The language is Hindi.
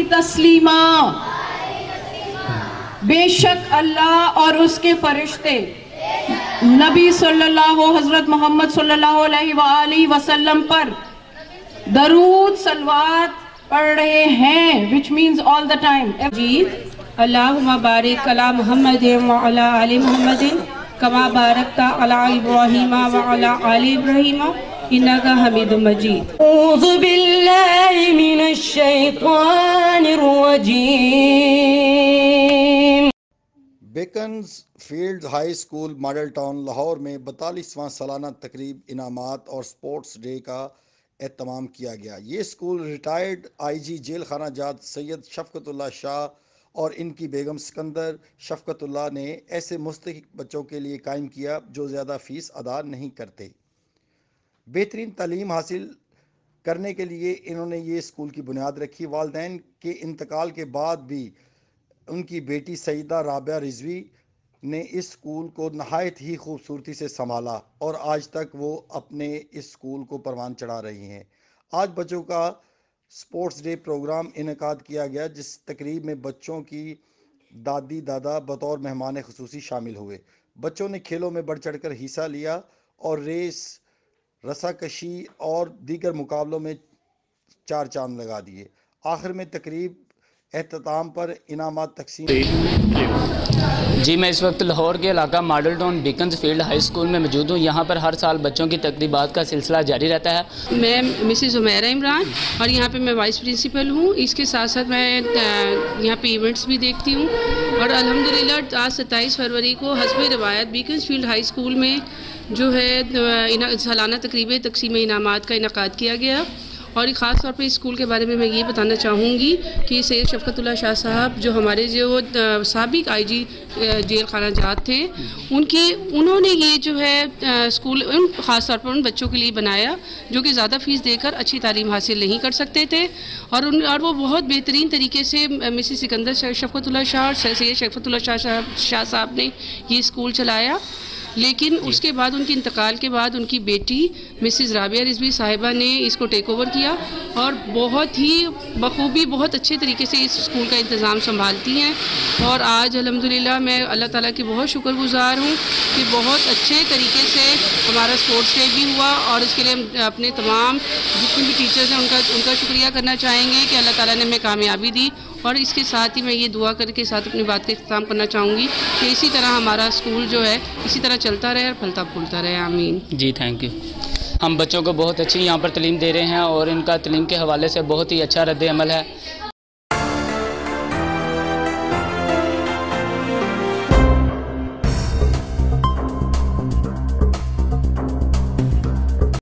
तस्लीमा। बेशक अल्लाह और उसके फरिश्ते नबी सल्लल्लाहु हजरत मोहम्मद सल्लल्लाहु अलैहि वसल्लम पर दरूद सलवात पढ़ रहे हैं, which means all the time. अल्लाहुम्मा बारिक अला मुहम्मदिन व अला आलि मुहम्मदिन कमा बारकता अला इब्राहीम व अला आलि इब्राहीम इन्नका हमीदुम मजीद। औज़ु बिल्लाहि मिनश शैतानिर रजीम। Beaconsfield high school model town Lahore में 42वां सालाना तकरीब इनामात और स्पोर्ट्स डे का एहतमाम किया गया। ये स्कूल रिटायर्ड आईजी जेल खाना जात सैयद शफकतुल्लाह शाह और इनकी बेगम सिकंदर शफकतुल्लाह ने ऐसे मुस्तहिक बच्चों के लिए कायम किया जो ज़्यादा फ़ीस अदा नहीं करते। बेहतरीन तालीम हासिल करने के लिए इन्होंने ये स्कूल की बुनियाद रखी। वालिदैन के इंतकाल के बाद भी उनकी बेटी सईदा राबिया रिजवी ने इस स्कूल को नहायत ही खूबसूरती से संभाला और आज तक वो अपने इस स्कूल को परवान चढ़ा रही हैं। आज बच्चों का स्पोर्ट्स डे प्रोग्राम इनेकाद किया गया, जिस तकरीब में बच्चों की दादी दादा बतौर मेहमान खुसूसी शामिल हुए। बच्चों ने खेलों में बढ़ चढ़कर हिस्सा लिया और रेस, रस्साकशी और दीगर मुकाबलों में चार चांद लगा दिए। आखिर में तकरीब एहतताम पर इनामात तकसीम। जी, मैं इस वक्त लाहौर के इलाका model town beckons field high school में मौजूद हूँ। यहाँ पर हर साल बच्चों की तकरीबात का सिलसिला जारी रहता है। मैं मिसेस उमैरा इमरान और यहाँ पे मैं वाइस प्रिंसिपल हूँ। इसके साथ साथ मैं यहाँ पे इवेंट्स भी देखती हूँ और अल्हम्दुलिल्लाह आज 27 फरवरी को हस्बे रवायत बेकन्स फील्ड हाई स्कूल में जो है सालाना तकरीब तकसीम इनामात का इनकाद किया गया। और ख़ास तौर पे इस स्कूल के बारे में मैं ये बताना चाहूँगी कि सैयद शफकतुल्लाह शाह साहब जो हमारे जो साबिक आईजी जेल खाना जात थे, उन्होंने ये जो है स्कूल ख़ास तौर पर उन बच्चों के लिए बनाया जो कि ज़्यादा फ़ीस देकर अच्छी तालीम हासिल नहीं कर सकते थे। और वो बहुत बेहतरीन तरीके से मिसेस सिकंदर शफकतुल्लाह शाह और सैयद शफकतुल्लाह शाह साहब ने ये स्कूल चलाया। लेकिन उसके बाद उनके इंतकाल के बाद उनकी बेटी मिसेस राबिया रिजवी साहिबा ने इसको टेक ओवर किया और बहुत ही बखूबी बहुत अच्छे तरीके से इस स्कूल का इंतज़ाम संभालती हैं। और आज अल्हम्दुलिल्लाह मैं अल्लाह ताला की बहुत शुक्रगुज़ार हूँ कि बहुत अच्छे तरीके से हमारा स्पोर्ट्स डे भी हुआ और इसके लिए हम अपने तमाम जितने भी टीचर्स हैं उनका शुक्रिया करना चाहेंगे कि अल्लाह ताला ने हमें कामयाबी दी। और इसके साथ ही मैं ये दुआ करके साथ अपनी बात का इख्तिताम करना चाहूँगी कि इसी तरह हमारा स्कूल जो है इसी तरह चलता रहे और फलता फूलता रहे। आमीन। जी, थैंक यू। हम बच्चों को बहुत अच्छी यहाँ पर तालीम दे रहे हैं और इनका तालीम के हवाले से बहुत ही अच्छा रद्द अमल है।